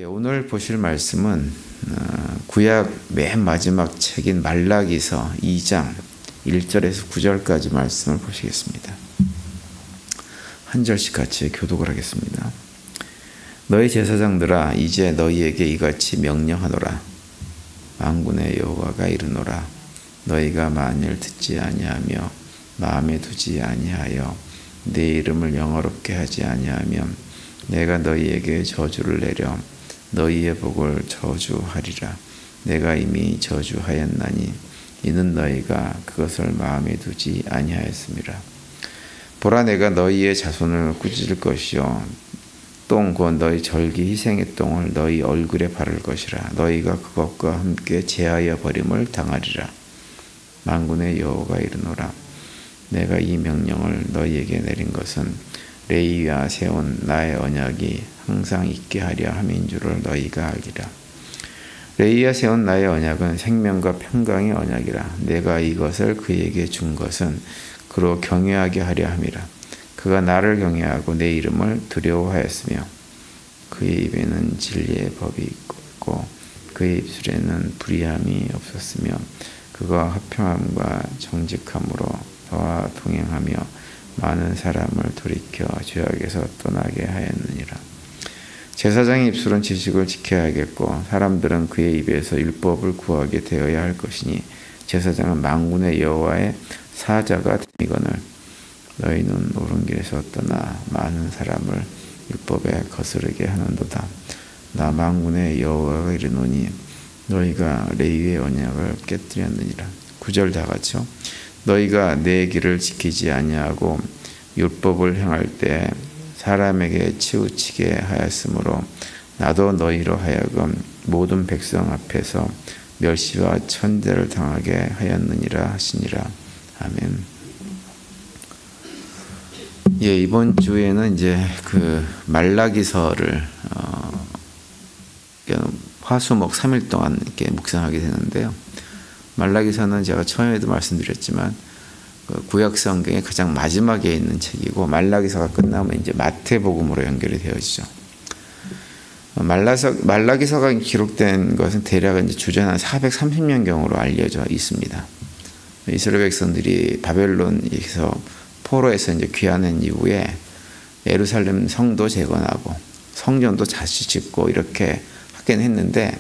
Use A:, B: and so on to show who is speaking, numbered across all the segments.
A: 오늘 보실 말씀은 구약 맨 마지막 책인 말라기서 2장 1절에서 9절까지 말씀을 보시겠습니다. 한 절씩 같이 교독을 하겠습니다. 너희 제사장들아, 이제 너희에게 이같이 명령하노라. 만군의 여호와가 이르노라. 너희가 만일 듣지 아니하며 마음에 두지 아니하여 내 이름을 영어롭게 하지 아니하면 내가 너희에게 저주를 내려 너희의 복을 저주하리라. 내가 이미 저주하였나니 이는 너희가 그것을 마음에 두지 아니하였음이라. 보라, 내가 너희의 자손을 꾸짖을 것이요 똥 곧 너희 절기 희생의 똥을 너희 얼굴에 바를 것이라. 너희가 그것과 함께 제하여 버림을 당하리라. 만군의 여호와가 이르노라. 내가 이 명령을 너희에게 내린 것은 레위와 세운 나의 언약이 항상 있게 하려 함인 줄을 너희가 알리라. 레위와 세운 나의 언약은 생명과 평강의 언약이라. 내가 이것을 그에게 준 것은 그로 경외하게 하려 함이라. 그가 나를 경외하고 내 이름을 두려워하였으며 그의 입에는 진리의 법이 있고 그의 입술에는 불의함이 없었으며 그가 화평함과 정직함으로 너와 동행하며 많은 사람을 돌이켜 죄악에서 떠나게 하였느니라. 제사장의 입술은 지식을 지켜야겠고 사람들은 그의 입에서 율법을 구하게 되어야 할 것이니 제사장은 만군의 여호와의 사자가 됨이거늘 너희는 옳은 길에서 떠나 많은 사람을 율법에 거스르게 하는도다. 나 만군의 여호와가 이르노니 너희가 레위의 언약을 깨뜨렸느니라. 9절 다 같이요. 너희가 내 길을 지키지 아니하고 율법을 행할 때 사람에게 치우치게 하였으므로 나도 너희로 하여금 모든 백성 앞에서 멸시와 천대를 당하게 하였느니라 하시니라. 아멘. 이번 주에는 이제 그 말라기서를 화수목 3일 동안 이렇게 묵상하게 되는데요. 말라기서는 제가 처음에도 말씀드렸지만 구약 성경의 가장 마지막에 있는 책이고 말라기서가 끝나면 이제 마태복음으로 연결이 되어지죠. 말라기서가 기록된 것은 대략 이제 주전 한 430년경으로 알려져 있습니다. 이스라엘 백성들이 바벨론에서 포로에서 이제 귀환한 이후에 예루살렘 성도 재건하고 성전도 다시 짓고 이렇게 하긴 했는데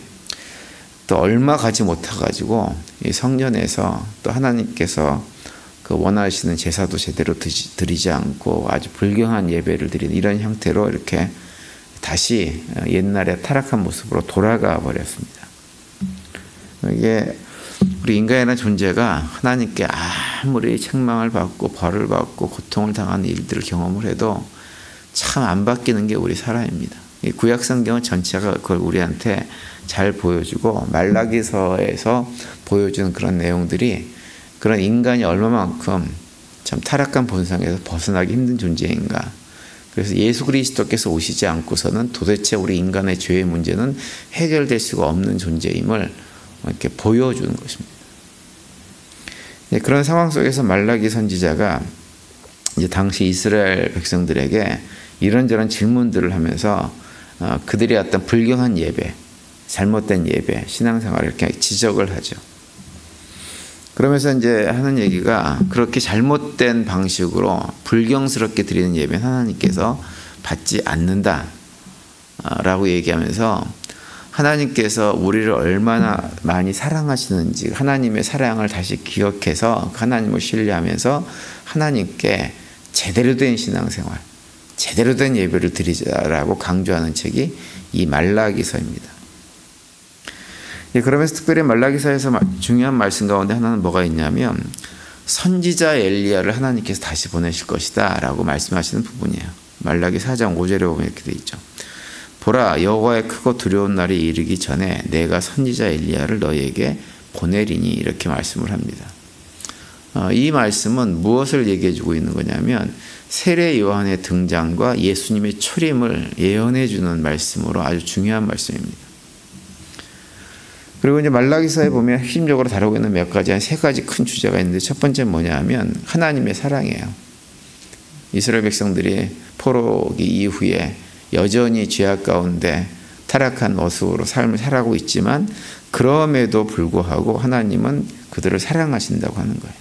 A: 또 얼마 가지 못해가지고 이 성전에서 또 하나님께서 그 원하시는 제사도 제대로 드리지 않고 아주 불경한 예배를 드리는 이런 형태로 이렇게 다시 옛날의 타락한 모습으로 돌아가 버렸습니다. 이게 우리 인간이라는 존재가 하나님께 아무리 책망을 받고 벌을 받고 고통을 당하는 일들을 경험을 해도 참 안 바뀌는 게 우리 사람입니다. 이 구약 성경은 전체가 그걸 우리한테 잘 보여주고 말라기서에서 보여주는 그런 내용들이 그런 인간이 얼마만큼 참 타락한 본성에서 벗어나기 힘든 존재인가. 그래서 예수 그리스도께서 오시지 않고서는 도대체 우리 인간의 죄의 문제는 해결될 수가 없는 존재임을 이렇게 보여주는 것입니다. 그런 상황 속에서 말라기 선지자가 이제 당시 이스라엘 백성들에게 이런저런 질문들을 하면서 그들의 어떤 불경한 예배, 잘못된 예배, 신앙생활을 이렇게 지적을 하죠. 그러면서 이제 하는 얘기가 그렇게 잘못된 방식으로 불경스럽게 드리는 예배는 하나님께서 받지 않는다라고 얘기하면서 하나님께서 우리를 얼마나 많이 사랑하시는지 하나님의 사랑을 다시 기억해서 하나님을 신뢰하면서 하나님께 제대로 된 신앙생활, 제대로 된 예배를 드리자라고 강조하는 책이 이 말라기서입니다. 그러면서 특별히 말라기서에서 중요한 말씀 가운데 하나는 뭐가 있냐면 선지자 엘리야를 하나님께서 다시 보내실 것이다 라고 말씀하시는 부분이에요. 말라기 4장 5절에 보면 이렇게 되어 있죠. 보라, 여호와의 크고 두려운 날이 이르기 전에 내가 선지자 엘리야를 너희에게 보내리니 이렇게 말씀을 합니다. 이 말씀은 무엇을 얘기해 주고 있는 거냐면 세례 요한의 등장과 예수님의 초림을 예언해 주는 말씀으로 아주 중요한 말씀입니다. 그리고 이제 말라기서에 보면 핵심적으로 다루고 있는 몇 가지, 한 세 가지 큰 주제가 있는데 첫 번째는 뭐냐면 하나님의 사랑이에요. 이스라엘 백성들이 포로기 이후에 여전히 죄악 가운데 타락한 모습으로 삶을 살아가고 있지만 그럼에도 불구하고 하나님은 그들을 사랑하신다고 하는 거예요.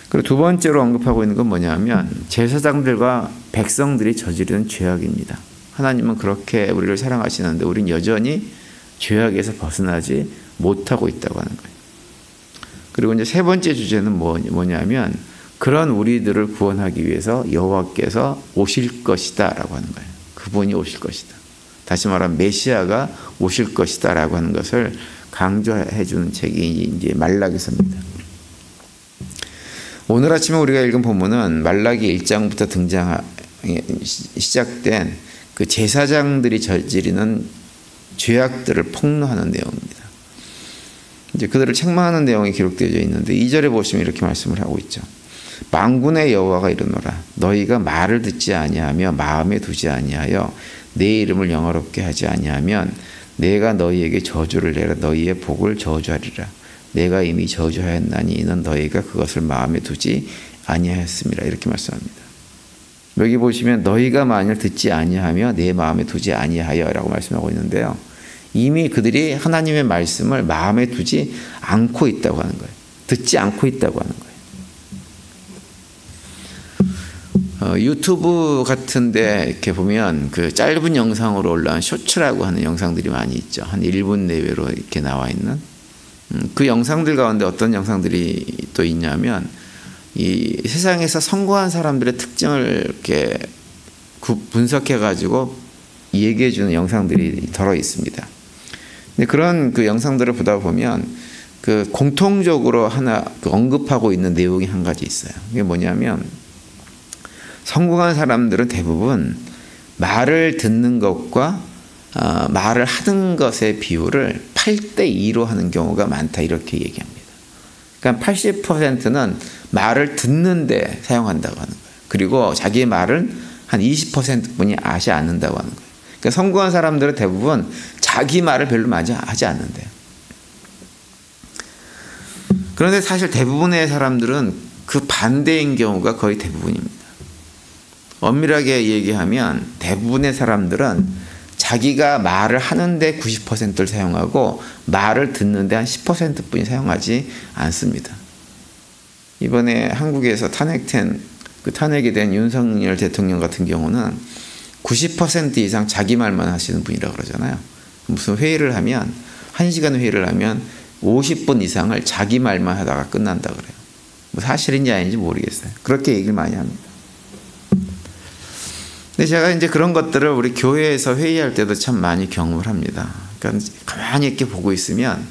A: 그리고 두 번째로 언급하고 있는 건 뭐냐면 제사장들과 백성들이 저지르는 죄악입니다. 하나님은 그렇게 우리를 사랑하시는데 우린 여전히 죄악에서 벗어나지 못하고 있다고 하는 거예요. 그리고 이제 세 번째 주제는 뭐냐면 그런 우리들을 구원하기 위해서 여호와께서 오실 것이다라고 하는 거예요. 그분이 오실 것이다. 다시 말하면 메시아가 오실 것이다라고 하는 것을 강조해 주는 책이 이제 말라기서입니다. 오늘 아침에 우리가 읽은 본문은 말라기 1장부터 시작된 그 제사장들이 저지르는 죄악들을 폭로하는 내용입니다. 이제 그들을 책망하는 내용이 기록되어 있는데 2절에 보시면 이렇게 말씀을 하고 있죠. 만군의 여호와가 이르노라 너희가 말을 듣지 아니하며 마음에 두지 아니하여 내 이름을 영화롭게 하지 아니하면 내가 너희에게 저주를 내라 너희의 복을 저주하리라. 내가 이미 저주하였나니 이는 너희가 그것을 마음에 두지 아니하였음이라. 이렇게 말씀합니다. 여기 보시면 너희가 만일 듣지 아니하며 내 마음에 두지 아니하여라고 말씀하고 있는데요. 이미 그들이 하나님의 말씀을 마음에 두지 않고 있다고 하는 거예요. 듣지 않고 있다고 하는 거예요. 유튜브 같은데 이렇게 보면 그 짧은 영상으로 올라온 쇼츠라고 하는 영상들이 많이 있죠. 한 1분 내외로 이렇게 나와 있는 그 영상들 가운데 어떤 영상들이 또 있냐면 이 세상에서 성공한 사람들의 특징을 이렇게 분석해 가지고 얘기해 주는 영상들이 들어 있습니다. 근데 그런 그 영상들을 보다 보면 그 공통적으로 하나 언급하고 있는 내용이 한 가지 있어요. 그게 뭐냐면 성공한 사람들은 대부분 말을 듣는 것과 말을 하는 것의 비율을 8대2로 하는 경우가 많다 이렇게 얘기합니다. 그러니까 80%는 말을 듣는데 사용한다고 하는 거예요. 그리고 자기의 말은 한 20%뿐이 하지 않는다고 하는 거예요. 그러니까 성공한 사람들은 대부분 자기 말을 별로 하지 않는데요. 그런데 사실 대부분의 사람들은 그 반대인 경우가 거의 대부분입니다. 엄밀하게 얘기하면 대부분의 사람들은 자기가 말을 하는데 90%를 사용하고 말을 듣는데 한 10%뿐이 사용하지 않습니다. 이번에 한국에서 탄핵이 된 윤석열 대통령 같은 경우는 90% 이상 자기 말만 하시는 분이라고 그러잖아요. 무슨 회의를 하면 1시간 회의를 하면 50분 이상을 자기 말만 하다가 끝난다 그래요. 뭐 사실인지 아닌지 모르겠어요. 그렇게 얘기를 많이 합니다. 근데 제가 이제 그런 것들을 우리 교회에서 회의할 때도 참 많이 경험을 합니다. 그러니까 가만히 이렇게 보고 있으면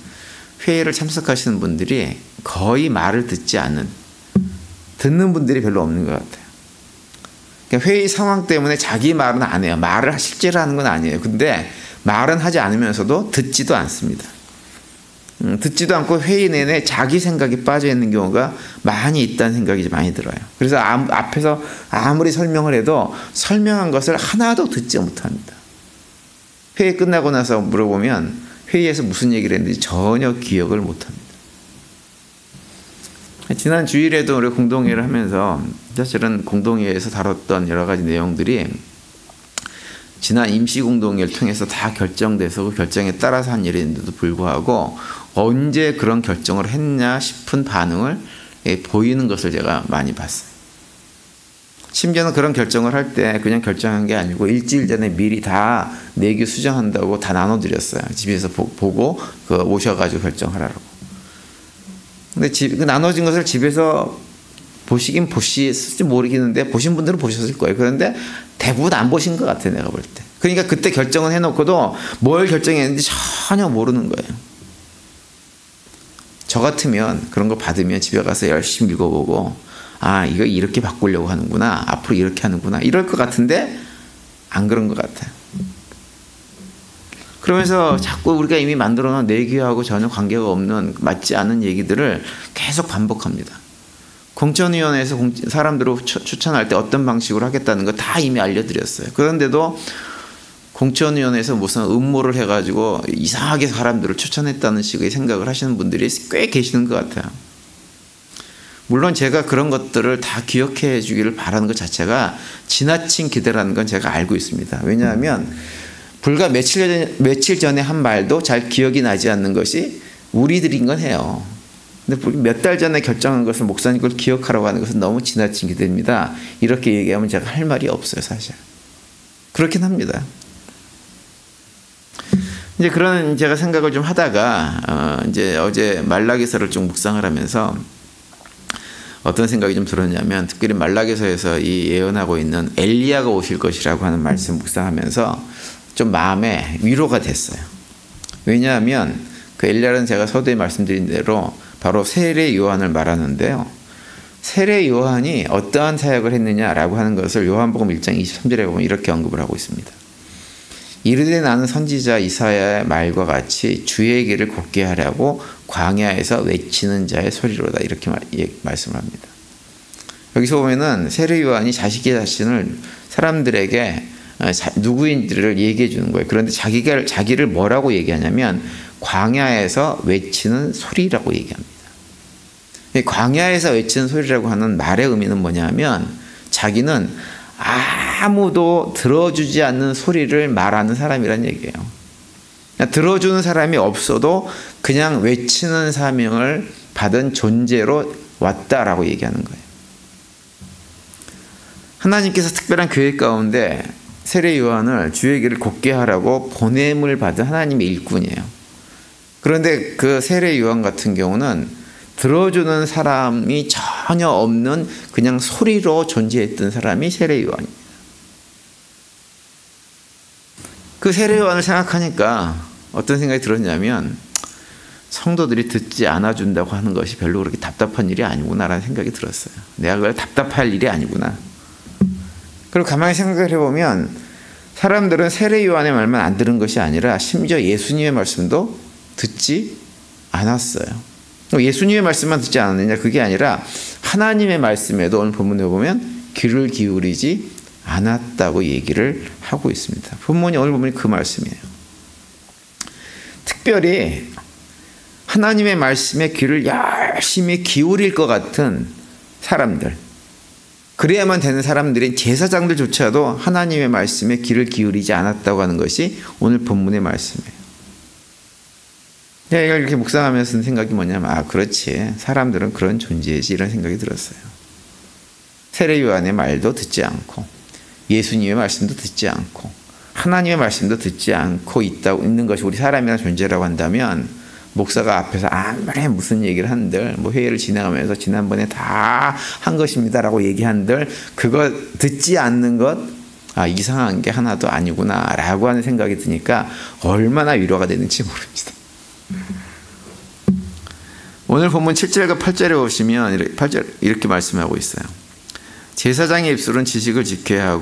A: 회의를 참석하시는 분들이 거의 말을 듣는 분들이 별로 없는 것 같아요. 그러니까 회의 상황 때문에 자기 말은 안 해요. 말을 실제로 하는 건 아니에요. 근데 말은 하지 않으면서도 듣지도 않습니다. 듣지도 않고 회의 내내 자기 생각이 빠져 있는 경우가 많이 있다는 생각이 많이 들어요. 그래서 앞에서 아무리 설명을 해도 설명한 것을 하나도 듣지 못합니다. 회의 끝나고 나서 물어보면 회의에서 무슨 얘기를 했는지 전혀 기억을 못합니다. 지난 주일에도 우리 공동회의를 하면서 사실은 공동회의에서 다뤘던 여러 가지 내용들이 지난 임시공동회의를 통해서 다 결정돼서 그 결정에 따라서 한 일인데도 불구하고 언제 그런 결정을 했냐 싶은 반응을 보이는 것을 제가 많이 봤어요. 심지어는 그런 결정을 할 때 그냥 결정한 게 아니고 일주일 전에 미리 다 내규 수정한다고 다 나눠드렸어요. 집에서 보고 오셔가지고 결정하라고. 근데 나눠진 것을 집에서 보시긴 보실지 모르겠는데 보신 분들은 보셨을 거예요. 그런데 대부분 안 보신 것 같아요. 내가 볼 때. 그러니까 그때 결정은 해놓고도 뭘 결정했는지 전혀 모르는 거예요. 저 같으면 그런 거 받으면 집에 가서 열심히 읽어보고 이거 이렇게 바꾸려고 하는구나. 앞으로 이렇게 하는구나. 이럴 것 같은데 안 그런 것 같아요. 그러면서 자꾸 우리가 이미 만들어놓은 내규하고 전혀 관계가 없는 맞지 않은 얘기들을 계속 반복합니다. 공천위원회에서 사람들을 추천할 때 어떤 방식으로 하겠다는 거 다 이미 알려드렸어요. 그런데도 공천위원회에서 무슨 음모를 해가지고 이상하게 사람들을 추천했다는 식의 생각을 하시는 분들이 꽤 계시는 것 같아요. 물론 제가 그런 것들을 다 기억해 주기를 바라는 것 자체가 지나친 기대라는 건 제가 알고 있습니다. 왜냐하면 불과 며칠 전에 한 말도 잘 기억이 나지 않는 것이 우리들인 건 해요. 근데 몇 달 전에 결정한 것을 목사님 걸 기억하라고 하는 것은 너무 지나친 기도입니다. 이렇게 얘기하면 제가 할 말이 없어요, 사실. 그렇긴 합니다. 이제 그런 제가 생각을 좀 하다가 이제 어제 말라기서를 좀 묵상을 하면서 어떤 생각이 좀 들었냐면, 특별히 말라기서에서 이 예언하고 있는 엘리야가 오실 것이라고 하는 말씀 묵상하면서 좀 마음에 위로가 됐어요. 왜냐하면 그 엘리야는 제가 서두에 말씀드린 대로 바로 세례 요한을 말하는데요. 세례 요한이 어떠한 사역을 했느냐라고 하는 것을 요한복음 1장 23절에 보면 이렇게 언급을 하고 있습니다. 이르되 나는 선지자 이사야의 말과 같이 주의 길을 곱게 하려고 광야에서 외치는 자의 소리로다, 이렇게 말씀을 합니다. 여기서 보면은 세례 요한이 자신을 사람들에게 누구인지를 얘기해 주는 거예요. 그런데 자기를 뭐라고 얘기하냐면 광야에서 외치는 소리라고 얘기합니다. 광야에서 외치는 소리라고 하는 말의 의미는 뭐냐면 자기는 아무도 들어주지 않는 소리를 말하는 사람이란 얘기예요. 들어주는 사람이 없어도 그냥 외치는 사명을 받은 존재로 왔다라고 얘기하는 거예요. 하나님께서 특별한 계획 가운데 세례 요한을 주의 길을 곱게 하라고 보냄을 받은 하나님의 일꾼이에요. 그런데 그 세례 요한 같은 경우는 들어주는 사람이 전혀 없는 그냥 소리로 존재했던 사람이 세례 요한입니다. 그 세례 요한을 생각하니까 어떤 생각이 들었냐면, 성도들이 듣지 않아준다고 하는 것이 별로 그렇게 답답한 일이 아니구나라는 생각이 들었어요. 내가 그걸 답답할 일이 아니구나. 그리고 가만히 생각을 해보면 사람들은 세례 요한의 말만 안 들은 것이 아니라 심지어 예수님의 말씀도 듣지 않았어요. 예수님의 말씀만 듣지 않았느냐, 그게 아니라 하나님의 말씀에도 오늘 본문에 보면 귀를 기울이지 않았다고 얘기를 하고 있습니다. 오늘 본문이 그 말씀이에요. 특별히 하나님의 말씀에 귀를 열심히 기울일 것 같은 사람들, 그래야만 되는 사람들인 제사장들조차도 하나님의 말씀에 귀를 기울이지 않았다고 하는 것이 오늘 본문의 말씀이에요. 제가 이렇게 묵상하면서 든 생각이 뭐냐면, 그렇지, 사람들은 그런 존재이지, 이런 생각이 들었어요. 세례 요한의 말도 듣지 않고 예수님의 말씀도 듣지 않고 하나님의 말씀도 듣지 않고 있는 것이 우리 사람이라는 존재라고 한다면, 목사가 앞에서 아무리 무슨 얘기를 한들, 회의를 진행하면서 지난번에 다 한 것입니다라고 얘기한들 그거 듣지 않는 것, 이상한 게 하나도 아니구나 라고 하는 생각이 드니까 얼마나 위로가 되는지 모릅니다. 오늘 본문 7절과 8절에 보시면 8절 이렇게 말씀하고 있어요. 제사장의 입술은 지식을 지켜야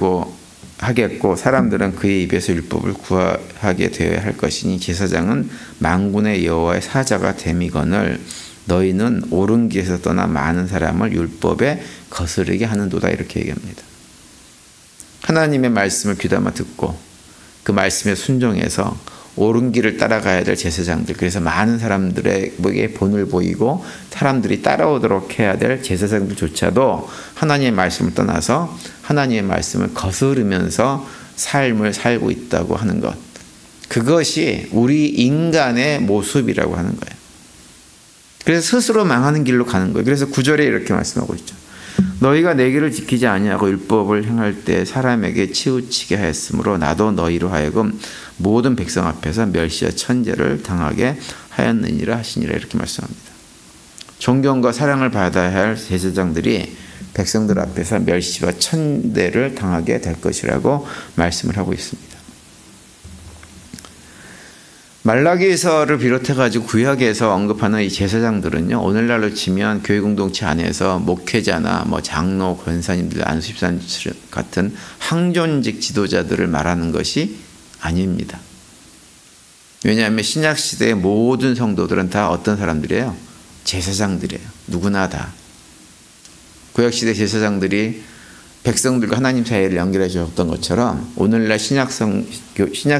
A: 하겠고 사람들은 그의 입에서 율법을 구하게 되어야 할 것이니 제사장은 만군의 여호와의 사자가 됨이거늘 너희는 옳은 길에서 떠나 많은 사람을 율법에 거스르게 하는도다, 이렇게 얘기합니다. 하나님의 말씀을 귀담아 듣고 그 말씀에 순종해서 옳은 길을 따라가야 될 제사장들, 그래서 많은 사람들에게 본을 보이고 사람들이 따라오도록 해야 될 제사장들조차도 하나님의 말씀을 떠나서 하나님의 말씀을 거스르면서 삶을 살고 있다고 하는 것, 그것이 우리 인간의 모습이라고 하는 거예요. 그래서 스스로 망하는 길로 가는 거예요. 그래서 9절에 이렇게 말씀하고 있죠. 너희가 내 길을 지키지 아니하고 율법을 행할 때 사람에게 치우치게 하였으므로 나도 너희로 하여금 모든 백성 앞에서 멸시와 천대를 당하게 하였느니라 하시니라, 이렇게 말씀합니다. 존경과 사랑을 받아야 할 제사장들이 백성들 앞에서 멸시와 천대를 당하게 될 것이라고 말씀을 하고 있습니다. 말라기서를 비롯해가지고 구약에서 언급하는 이 제사장들은요, 오늘날로 치면 교회 공동체 안에서 목회자나 장로, 권사님들, 안수집사님 같은 항존직 지도자들을 말하는 것이 아닙니다. 왜냐하면 신약 시대의 모든 성도들은 다 어떤 사람들이에요? 제사장들이에요. 누구나 다. 구약 시대 제사장들이 백성들과 하나님 사이를 연결해 주었던 것처럼 오늘날 신약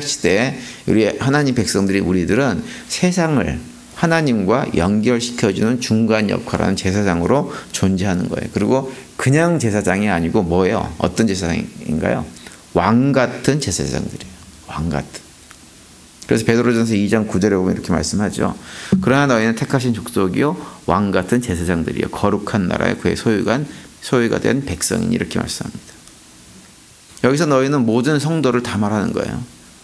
A: 시대에 우리 하나님 백성들이, 우리들은 세상을 하나님과 연결시켜주는 중간 역할하는 제사장으로 존재하는 거예요. 그리고 그냥 제사장이 아니고 뭐예요? 어떤 제사장인가요? 왕 같은 제사장들이에요. 왕 같은. 그래서 베드로전서 2장 9절에 보면 이렇게 말씀하죠. 그러나 너희는 택하신 족속이요 왕 같은 제사장들이요 거룩한 나라에 그의 소유가 된 백성이니 이렇게 말씀합니다. 여기서 너희는 모든 성도를 다 말하는 거예요.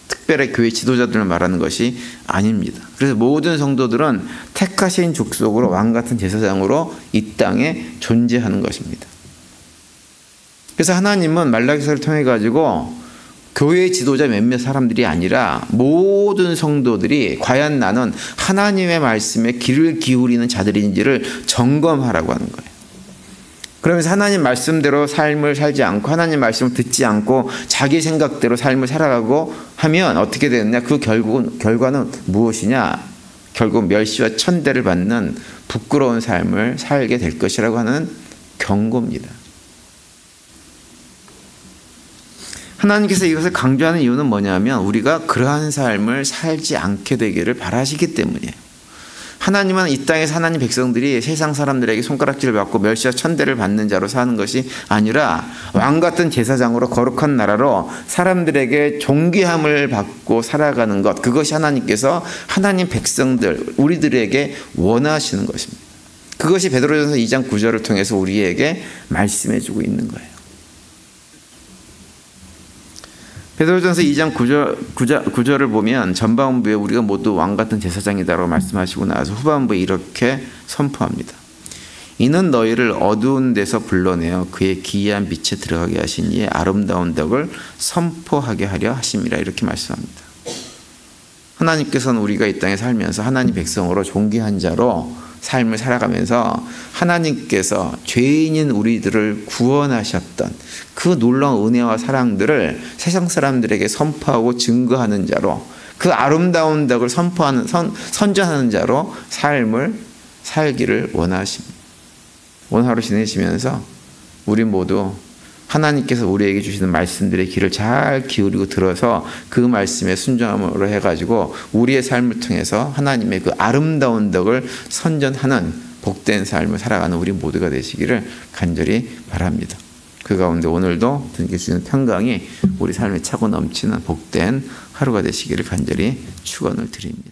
A: 특별히 교회 지도자들을 말하는 것이 아닙니다. 그래서 모든 성도들은 택하신 족속으로 왕 같은 제사장으로 이 땅에 존재하는 것입니다. 그래서 하나님은 말라기서를 통해 가지고 교회 지도자 몇몇 사람들이 아니라 모든 성도들이 과연 나는 하나님의 말씀에 귀를 기울이는 자들인지를 점검하라고 하는 거예요. 그러면서 하나님 말씀대로 삶을 살지 않고 하나님 말씀을 듣지 않고 자기 생각대로 삶을 살아가고 하면 어떻게 되느냐? 그 결과는 무엇이냐? 결국 멸시와 천대를 받는 부끄러운 삶을 살게 될 것이라고 하는 경고입니다. 하나님께서 이것을 강조하는 이유는 뭐냐면 우리가 그러한 삶을 살지 않게 되기를 바라시기 때문이에요. 하나님은 이 땅에서 하나님 백성들이 세상 사람들에게 손가락질을 받고 멸시와 천대를 받는 자로 사는 것이 아니라 왕 같은 제사장으로 거룩한 나라로 사람들에게 존귀함을 받고 살아가는 것, 그것이 하나님께서 하나님 백성들 우리들에게 원하시는 것입니다. 그것이 베드로전서 2장 9절을 통해서 우리에게 말씀해 주고 있는 거예요. 베드로전서 2장 9절을 보면 전반부에 우리가 모두 왕같은 제사장이다라고 말씀하시고 나서 후반부에 이렇게 선포합니다. 이는 너희를 어두운 데서 불러내어 그의 기이한 빛에 들어가게 하신 이의 아름다운 덕을 선포하게 하려 하심이라 이렇게 말씀합니다. 하나님께서는 우리가 이 땅에 살면서 하나님 백성으로 존귀한 자로 삶을 살아가면서 하나님께서 죄인인 우리들을 구원하셨던 그 놀라운 은혜와 사랑들을 세상 사람들에게 선포하고 증거하는 자로 그 아름다운 덕을 선전하는 자로 삶을 살기를 원하십니다. 오늘 하루 지내시면서 우리 모두 하나님께서 우리에게 주시는 말씀들의 귀를 잘 기울이고 들어서 그 말씀에 순종함으로 해가지고 우리의 삶을 통해서 하나님의 그 아름다운 덕을 선전하는 복된 삶을 살아가는 우리 모두가 되시기를 간절히 바랍니다. 그 가운데 오늘도 주님께 주시는 평강이 우리 삶에 차고 넘치는 복된 하루가 되시기를 간절히 축원을 드립니다.